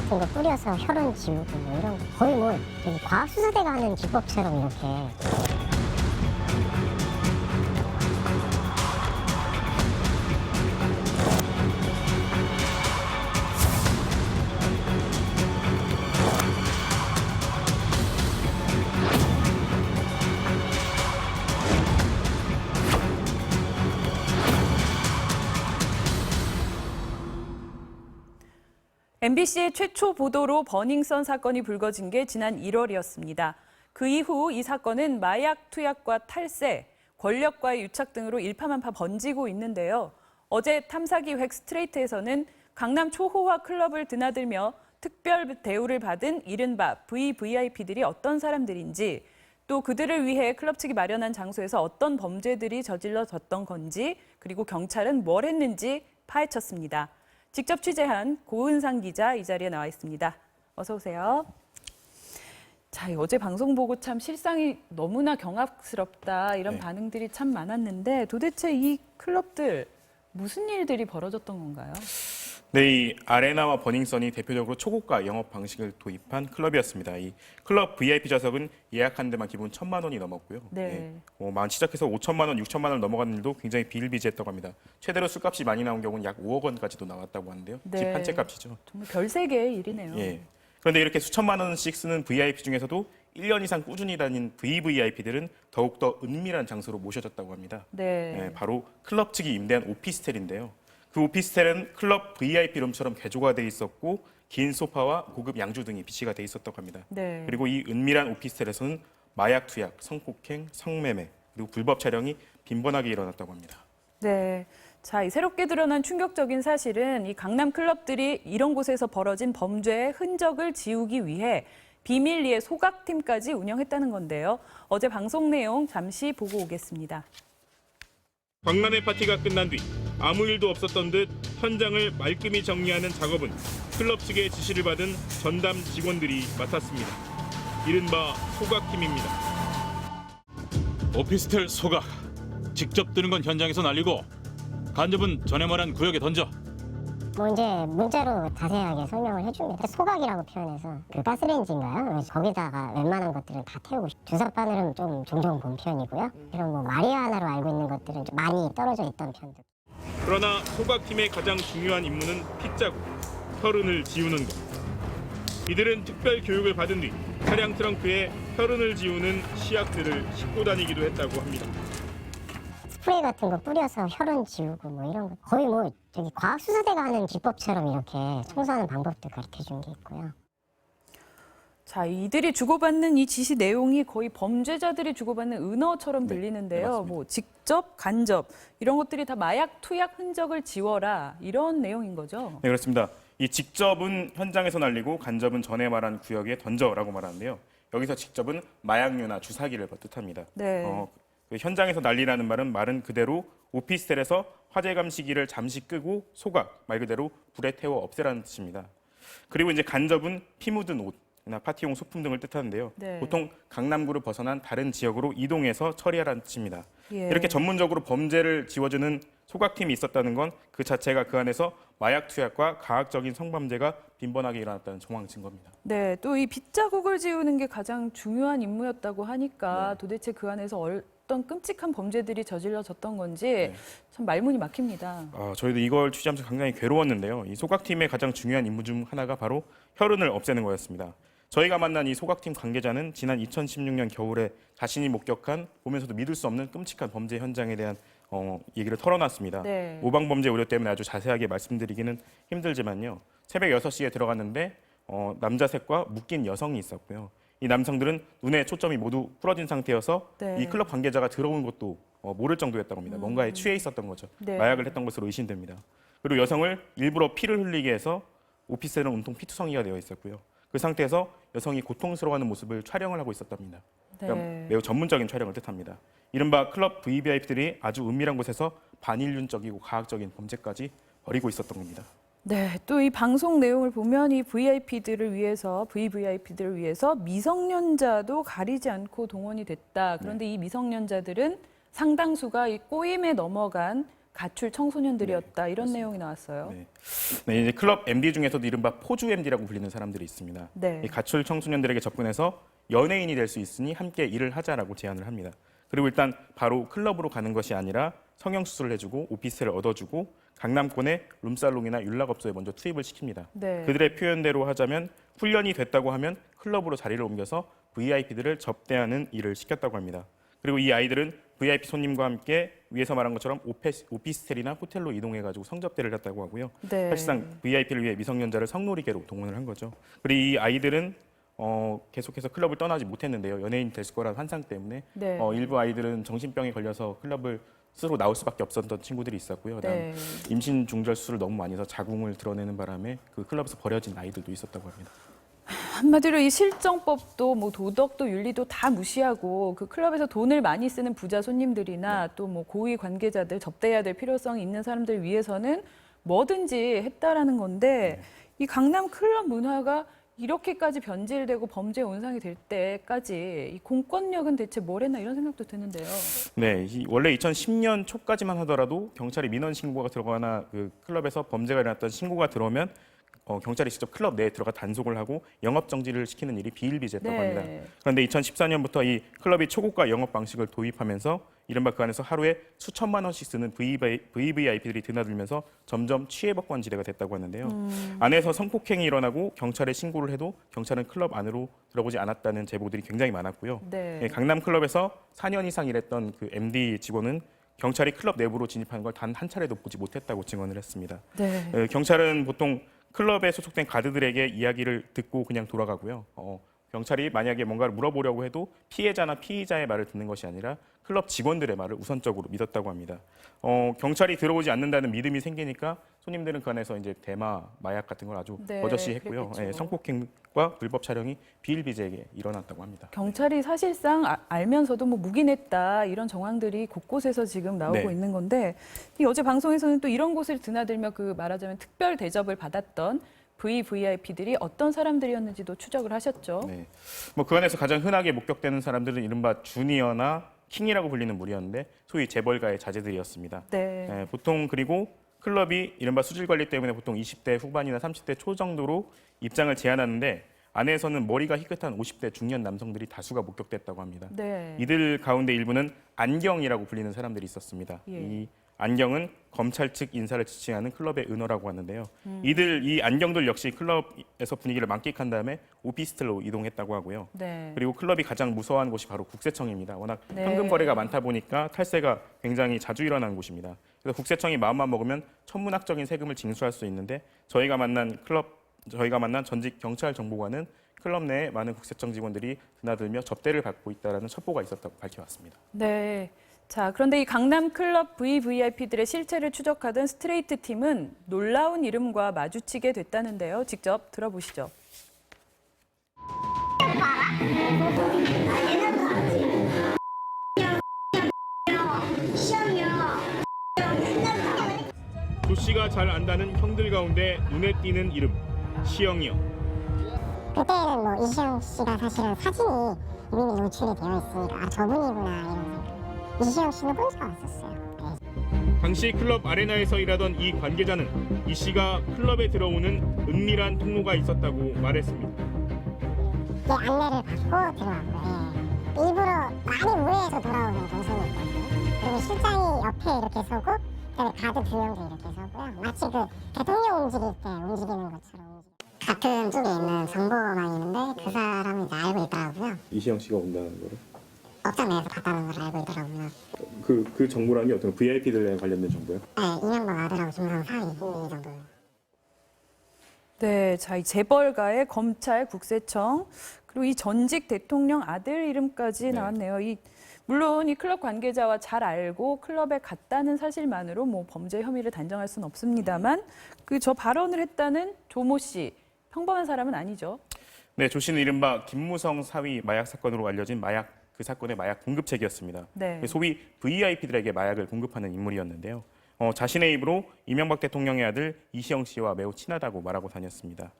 같은 거 뿌려서 혈흔 지우고 뭐 이런 거 거의 뭐 저기 과학수사대가 하는 기법처럼 이렇게. MBC의 최초 보도로 버닝썬 사건이 불거진 게 지난 1월이었습니다. 그 이후 이 사건은 마약 투약과 탈세, 권력과의 유착 등으로 일파만파 번지고 있는데요. 어제 탐사기획 스트레이트에서는 강남 초호화 클럽을 드나들며 특별 대우를 받은 이른바 VVIP들이 어떤 사람들인지, 또 그들을 위해 클럽 측이 마련한 장소에서 어떤 범죄들이 저질러졌던 건지, 그리고 경찰은 뭘 했는지 파헤쳤습니다. 직접 취재한 고은상 기자 이 자리에 나와 있습니다. 어서 오세요. 자, 어제 방송 보고 참 실상이 너무나 경악스럽다 이런 반응들이 참 많았는데 도대체 이 클럽들 무슨 일들이 벌어졌던 건가요? 네, 이 아레나와 버닝썬이 대표적으로 초고가 영업 방식을 도입한 클럽이었습니다. 이 클럽 VIP 좌석은 예약한 데만 기본 1,000만 원이 넘었고요. 네. 시작해서 5천만 원, 6천만 원 넘어가는 일도 굉장히 비일비재했다고 합니다. 최대로 술값이 많이 나온 경우는 약 5억 원까지도 나왔다고 하는데요. 네. 집 한 채 값이죠. 정말 별세계의 일이네요. 예. 그런데 이렇게 수천만 원씩 쓰는 VIP 중에서도 1년 이상 꾸준히 다닌 VVIP들은 더욱더 은밀한 장소로 모셔졌다고 합니다. 네. 바로 클럽 측이 임대한 오피스텔인데요. 그 오피스텔은 클럽 VIP 룸처럼 개조가 돼 있었고 긴 소파와 고급 양주 등이 비치가 돼 있었다고 합니다. 네. 그리고 이 은밀한 오피스텔에서는 마약 투약, 성폭행, 성매매, 그리고 불법 촬영이 빈번하게 일어났다고 합니다. 네. 자, 이 새롭게 드러난 충격적인 사실은 이 강남 클럽들이 이런 곳에서 벌어진 범죄의 흔적을 지우기 위해 비밀리에 소각팀까지 운영했다는 건데요. 어제 방송 내용 잠시 보고 오겠습니다. 박람회 파티가 끝난 뒤 아무 일도 없었던 듯 현장을 말끔히 정리하는 작업은 클럽 측의 지시를 받은 전담 직원들이 맡았습니다. 이른바 소각팀입니다. 오피스텔 소각. 직접 뜨는 건 현장에서 날리고 간접은 전에 말한 구역에 던져. 뭐 이제 문자로 자세하게 설명을 해줍니다. 소각이라고 표현해서 그 가스레인지인가요? 거기다가 웬만한 것들은 다 태우고 주석 바늘은 좀 종종 본 편이고요. 그럼 뭐 마리화나로 알고 있는 것들은 좀 많이 떨어져 있던 편도. 그러나 소각팀의 가장 중요한 임무는 핏자국, 혈흔을 지우는 것. 이들은 특별 교육을 받은 뒤 차량 트렁크에 혈흔을 지우는 시약들을 싣고 다니기도 했다고 합니다. 스프레이 같은 거 뿌려서 혈흔 지우고 뭐 이런 거 거의 뭐 저기 과학수사대가 하는 기법처럼 이렇게 청소하는 방법도 가르쳐 준 게 있고요. 자, 이들이 주고받는 이 지시 내용이 거의 범죄자들이 주고받는 은어처럼 들리는데요. 네, 뭐 직접, 간접 이런 것들이 다 마약 투약 흔적을 지워라 이런 내용인 거죠. 네, 그렇습니다. 이 직접은 현장에서 날리고 간접은 전에 말한 구역에 던져라고 말하는데요. 여기서 직접은 마약류나 주사기를 뜻합니다. 네. 그 현장에서 난리라는 말은 그대로 오피스텔에서 화재 감시기를 잠시 끄고 소각, 말 그대로 불에 태워 없애라는 뜻입니다. 그리고 이제 간접은 피 묻은 옷이나 파티용 소품 등을 뜻하는데요. 네. 보통 강남구를 벗어난 다른 지역으로 이동해서 처리하라는 뜻입니다. 예. 이렇게 전문적으로 범죄를 지워주는 소각팀이 있었다는 건 그 자체가 그 안에서 마약 투약과 가학적인 성범죄가 빈번하게 일어났다는 정황 증거입니다. 네, 또 이 빗자국을 지우는 게 가장 중요한 임무였다고 하니까 도대체 그 안에서 어떤 끔찍한 범죄들이 저질러졌던 건지 참 말문이 막힙니다. 저희도 이걸 취재하면서 굉장히 괴로웠는데요. 이 소각팀의 가장 중요한 임무 중 하나가 바로 혈흔을 없애는 거였습니다. 저희가 만난 이 소각팀 관계자는 지난 2016년 겨울에 자신이 목격한 보면서도 믿을 수 없는 끔찍한 범죄 현장에 대한 얘기를 털어놨습니다. 네. 모방범죄 우려 때문에 아주 자세하게 말씀드리기는 힘들지만요. 새벽 6시에 들어갔는데 남자 셋과 묶인 여성이 있었고요. 이 남성들은 눈에 초점이 모두 풀어진 상태여서 네. 이 클럽 관계자가 들어온 것도 모를 정도였다고 합니다. 뭔가에 취해 있었던 거죠. 네. 마약을 했던 것으로 의심됩니다. 그리고 여성을 일부러 피를 흘리게 해서 오피스텔은 온통 피투성이가 되어 있었고요. 그 상태에서 여성이 고통스러워하는 모습을 촬영을 하고 있었답니다. 그러니까 네. 매우 전문적인 촬영을 뜻합니다. 이른바 클럽 VVIP들이 아주 은밀한 곳에서 반인륜적이고 가학적인 범죄까지 벌이고 있었던 겁니다. 네, 또 이 방송 내용을 보면 이 VIP들을 위해서, VVIP들을 위해서 미성년자도 가리지 않고 동원이 됐다. 그런데 이 미성년자들은 상당수가 이 꼬임에 넘어간 가출 청소년들이었다 이런 내용이 나왔어요. 네. 네, 이제 클럽 MD 중에서도 이른바 포주 MD라고 불리는 사람들이 있습니다. 네. 이 가출 청소년들에게 접근해서 연예인이 될 수 있으니 함께 일을 하자라고 제안을 합니다. 그리고 일단 바로 클럽으로 가는 것이 아니라 성형수술을 해주고 오피스텔을 얻어주고 강남권의 룸살롱이나 윤락업소에 먼저 투입을 시킵니다. 네. 그들의 표현대로 하자면 훈련이 됐다고 하면 클럽으로 자리를 옮겨서 VIP들을 접대하는 일을 시켰다고 합니다. 그리고 이 아이들은 VIP 손님과 함께 위에서 말한 것처럼 오피스텔이나 호텔로 이동해가지고 성접대를 했다고 하고요. 네. 사실상 VIP를 위해 미성년자를 성놀이개로 동원을 한 거죠. 그리고 이 아이들은 계속해서 클럽을 떠나지 못했는데요. 연예인 될 거라는 환상 때문에 네. 일부 아이들은 정신병에 걸려서 클럽을 스스로 나올 수밖에 없었던 친구들이 있었고요. 그다음 네. 임신 중절 수술을 너무 많이 해서 자궁을 드러내는 바람에 그 클럽에서 버려진 아이들도 있었다고 합니다. 한마디로 이 실정법도 뭐 도덕도 윤리도 다 무시하고 그 클럽에서 돈을 많이 쓰는 부자 손님들이나 또 뭐 고위 관계자들 접대해야 될 필요성이 있는 사람들 위해서는 뭐든지 했다라는 건데 이 강남 클럽 문화가 이렇게까지 변질되고 범죄 온상이 될 때까지 이 공권력은 대체 뭘 했나 이런 생각도 드는데요. 네, 원래 2010년 초까지만 하더라도 경찰이 민원 신고가 들어가나 그 클럽에서 범죄가 일어났던 신고가 들어오면 경찰이 직접 클럽 내에 들어가 단속을 하고 영업 정지를 시키는 일이 비일비재했다고 네. 합니다. 그런데 2014년부터 이 클럽이 초고가 영업 방식을 도입하면서 이른바 그 안에서 하루에 수천만 원씩 쓰는 VVIP들이 드나들면서 점점 취해법권지대가 됐다고 하는데요. 안에서 성폭행이 일어나고 경찰에 신고를 해도 경찰은 클럽 안으로 들어보지 않았다는 제보들이 굉장히 많았고요. 네. 예, 강남 클럽에서 4년 이상 일했던 그 MD 직원은 경찰이 클럽 내부로 진입하는 걸 단 한 차례도 보지 못했다고 증언을 했습니다. 네. 경찰은 보통 클럽에 소속된 가드들에게 이야기를 듣고 그냥 돌아가고요. 경찰이 만약에 뭔가를 물어보려고 해도 피해자나 피의자의 말을 듣는 것이 아니라 클럽 직원들의 말을 우선적으로 믿었다고 합니다. 경찰이 들어오지 않는다는 믿음이 생기니까 손님들은 그 안에서 이제 대마, 마약 같은 걸 아주 네, 버젓이 했고요. 그랬겠죠. 예, 성폭행과 불법 촬영이 비일비재하게 일어났다고 합니다. 경찰이 사실상 알면서도 뭐 묵인했다 이런 정황들이 곳곳에서 지금 나오고 네. 있는 건데 이 어제 방송에서는 또 이런 곳을 드나들며 그 말하자면 특별 대접을 받았던 VVIP들이 어떤 사람들이었는지도 추적을 하셨죠. 네. 그 안에서 가장 흔하게 목격되는 사람들은 이른바 주니어나 킹이라고 불리는 무리였는데 소위 재벌가의 자제들이었습니다. 네. 예, 보통 그리고 클럽이 이른바 수질 관리 때문에 보통 20대 후반이나 30대 초 정도로 입장을 제한하는데 안에서는 머리가 희끗한 50대 중년 남성들이 다수가 목격됐다고 합니다. 네. 이들 가운데 일부는 안경이라고 불리는 사람들이 있었습니다. 예. 이 안경은 검찰 측 인사를 지칭하는 클럽의 은어라고 하는데요. 이 안경들 역시 클럽에서 분위기를 만끽한 다음에 오피스텔로 이동했다고 하고요. 네. 그리고 클럽이 가장 무서워하는 곳이 바로 국세청입니다. 워낙 네. 현금 거래가 많다 보니까 탈세가 굉장히 자주 일어나는 곳입니다. 그래서 국세청이 마음만 먹으면 천문학적인 세금을 징수할 수 있는데 저희가 만난 전직 경찰 정보관은 클럽 내에 많은 국세청 직원들이 드나들며 접대를 받고 있다는 첩보가 있었다고 밝혀왔습니다. 네. 자, 그런데 이 강남 클럽 VVIP들의 실체를 추적하던 스트레이트 팀은 놀라운 이름과 마주치게 됐다는데요. 직접 들어보시죠. 조 씨가 잘 안다는 형들 가운데 눈에 띄는 이름 시영이요. 그때는 뭐 이시영 씨가 사실은 사진이 이미 노출이 되어 있으니까 아 저분이구나 이런 생각. 이시영 씨는 혼자 왔었어요. 네. 당시 클럽 아레나에서 일하던 이 관계자는 이 씨가 클럽에 들어오는 은밀한 통로가 있었다고 말했습니다. 네, 안내를 받고 들어왔고요. 예. 일부러 많이 무리해서 돌아오는 동선이 있거든요. 그리고 실장이 옆에 이렇게 서고 그다음에 가드 두 명도 이렇게 서고요. 마치 그 대통령 움직일 때 움직이는 것처럼 같은 쪽에 있는 정보망이 있는데 그 사람이 이제 알고 있더라고요. 이시영 씨가 온다는 거를? 업장 내에서 봤다는 걸 알고 있더라고요. 그 정보란 게 어떤 VIP들에 관련된 정보요? 네, 이명박 아들하고 김상 사이 이 정도. 네, 자, 이 재벌가의 검찰, 국세청 그리고 이 전직 대통령 아들 이름까지 나왔네요. 물론 이 클럽 관계자와 잘 알고 클럽에 갔다는 사실만으로 뭐 범죄 혐의를 단정할 수는 없습니다만 그 저 발언을 했다는 조모 씨 평범한 사람은 아니죠. 네, 조 씨는 이른바 김무성 사위 마약 사건으로 알려진 그 사건의 마약 공급책이었습니다. 네. 소위 VIP들에게 마약을 공급하는 인물이었는데요. 자신의 입으로 이명박 대통령의 아들 이시영 씨와 매우 친하다고 말하고 다녔습니다.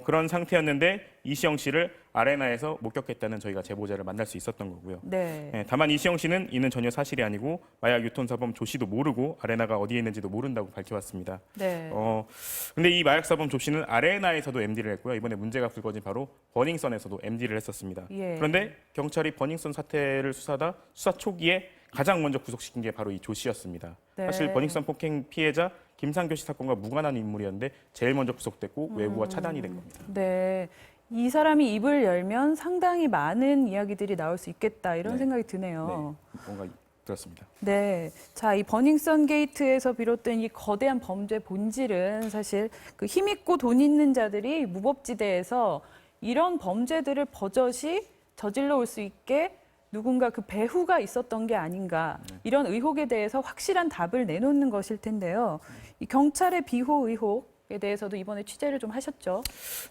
그런 상태였는데 이시영 씨를 아레나에서 목격했다는 저희가 제보자를 만날 수 있었던 거고요. 네. 다만 이시영 씨는 이는 전혀 사실이 아니고 마약 유통사범 조 씨도 모르고 아레나가 어디에 있는지도 모른다고 밝혀왔습니다. 네. 근데 이 마약사범 조 씨는 아레나에서도 MD를 했고요. 이번에 문제가 불거진 바로 버닝썬에서도 MD를 했었습니다. 예. 그런데 경찰이 버닝썬 사태를 수사 초기에 가장 먼저 구속시킨 게 바로 이 조 씨였습니다. 네. 사실 버닝썬 폭행 피해자 김상교 씨 사건과 무관한 인물이었는데 제일 먼저 구속됐고 외부와 차단이 된 겁니다. 네. 이 사람이 입을 열면 상당히 많은 이야기들이 나올 수 있겠다 이런 네. 생각이 드네요. 네, 뭔가 그렇습니다. 네. 자, 이 버닝썬 게이트에서 비롯된 이 거대한 범죄 본질은 사실 그 힘있고 돈 있는 자들이 무법지대에서 이런 범죄들을 버젓이 저질러 올 수 있게 누군가 그 배후가 있었던 게 아닌가 이런 의혹에 대해서 확실한 답을 내놓는 것일 텐데요. 이 경찰의 비호 의혹에 대해서도 이번에 취재를 좀 하셨죠?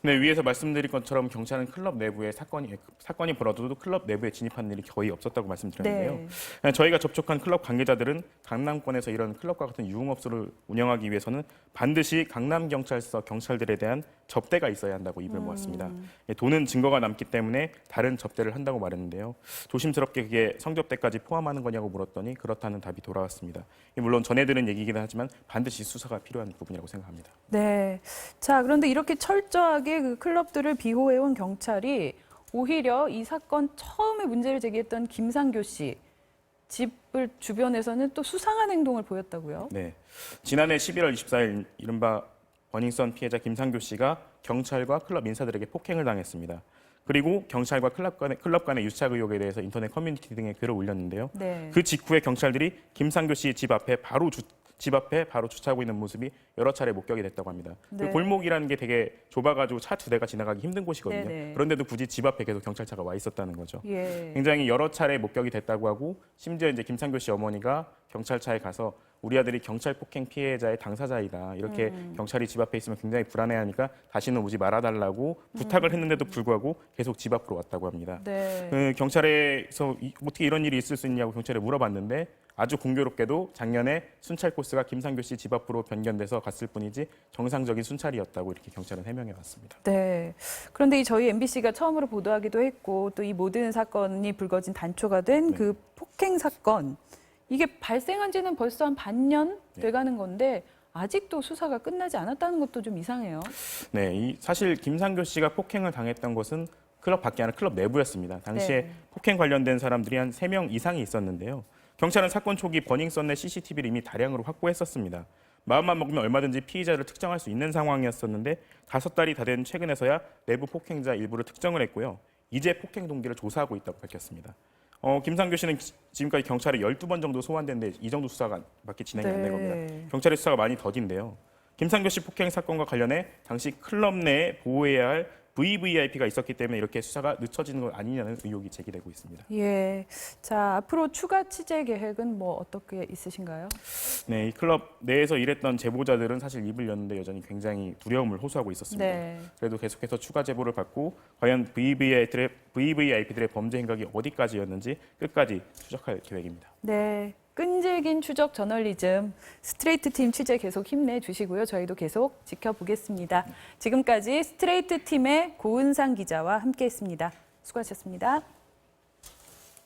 네, 위에서 말씀드린 것처럼 경찰은 클럽 내부에 사건이 벌어져도 클럽 내부에 진입하는 일이 거의 없었다고 말씀드렸는데요. 네. 저희가 접촉한 클럽 관계자들은 강남권에서 이런 클럽과 같은 유흥업소를 운영하기 위해서는 반드시 강남경찰서 경찰들에 대한 접대가 있어야 한다고 입을 모았습니다. 돈은 증거가 남기 때문에 다른 접대를 한다고 말했는데요. 조심스럽게 그게 성접대까지 포함하는 거냐고 물었더니 그렇다는 답이 돌아왔습니다. 물론 전해 들은 얘기이긴 하지만 반드시 수사가 필요한 부분이라고 생각합니다. 네. 자, 그런데 이렇게 철저하게 그 클럽들을 비호해온 경찰이 오히려 이 사건 처음에 문제를 제기했던 김상교 씨 집을 주변에서는 또 수상한 행동을 보였다고요? 네. 지난해 11월 24일 이른바 버닝썬 피해자 김상교 씨가 경찰과 클럽 인사들에게 폭행을 당했습니다. 그리고 경찰과 클럽 간의 유착 의혹에 대해서 인터넷 커뮤니티 등에 글을 올렸는데요. 네. 그 직후에 경찰들이 김상교 씨 집 앞에 바로 주차하고 있는 모습이 여러 차례 목격이 됐다고 합니다. 네. 그 골목이라는 게 되게 좁아가지고 차 두 대가 지나가기 힘든 곳이거든요. 네네. 그런데도 굳이 집 앞에 계속 경찰차가 와 있었다는 거죠. 예. 굉장히 여러 차례 목격이 됐다고 하고 심지어 이제 김상교 씨 어머니가 경찰차에 가서 우리 아들이 경찰 폭행 피해자의 당사자이다. 이렇게 경찰이 집 앞에 있으면 굉장히 불안해하니까 다시는 오지 말아달라고 부탁을 했는데도 불구하고 계속 집 앞으로 왔다고 합니다. 네. 경찰에서 어떻게 이런 일이 있을 수 있냐고 경찰에 물어봤는데 아주 공교롭게도 작년에 순찰 코스가 김상교 씨 집 앞으로 변경돼서 갔을 뿐이지 정상적인 순찰이었다고 이렇게 경찰은 해명해 왔습니다. 네. 그런데 저희 MBC가 처음으로 보도하기도 했고 또 이 모든 사건이 불거진 단초가 된 그 폭행 사건 이게 발생한 지는 벌써 한 반년 돼가는 건데 아직도 수사가 끝나지 않았다는 것도 좀 이상해요. 네, 사실 김상교 씨가 폭행을 당했던 곳은 클럽 밖에 아니라 클럽 내부였습니다. 당시에 네. 폭행 관련된 사람들이 한 3명 이상이 있었는데요. 경찰은 사건 초기 버닝썬 내 CCTV를 이미 다량으로 확보했었습니다. 마음만 먹으면 얼마든지 피의자를 특정할 수 있는 상황이었었는데 5달이 다 된 최근에서야 내부 폭행자 일부를 특정을 했고요. 이제 폭행 동기를 조사하고 있다고 밝혔습니다. 김상교 씨는 지금까지 경찰에 12번 정도 소환됐는데 이 정도 수사가 밖에 진행이 안 된 겁니다. 경찰의 수사가 많이 더딘데요. 김상교 씨 폭행 사건과 관련해 당시 클럽 내에 보호해야 할 VVIP가 있었기 때문에 이렇게 수사가 늦춰지는 것 아니냐는 의혹이 제기되고 있습니다. 예. 자, 앞으로 추가 취재 계획은 뭐 어떻게 있으신가요? 네, 이 클럽 내에서 일했던 제보자들은 사실 입을 열는데 여전히 굉장히 두려움을 호소하고 있었습니다. 네. 그래도 계속해서 추가 제보를 받고 과연 VVIP들의 범죄 행각이 어디까지였는지 끝까지 추적할 계획입니다. 네. 끈질긴 추적 저널리즘 스트레이트 팀 취재 계속 힘내주시고요. 저희도 계속 지켜보겠습니다. 지금까지 스트레이트 팀의 고은상 기자와 함께했습니다. 수고하셨습니다.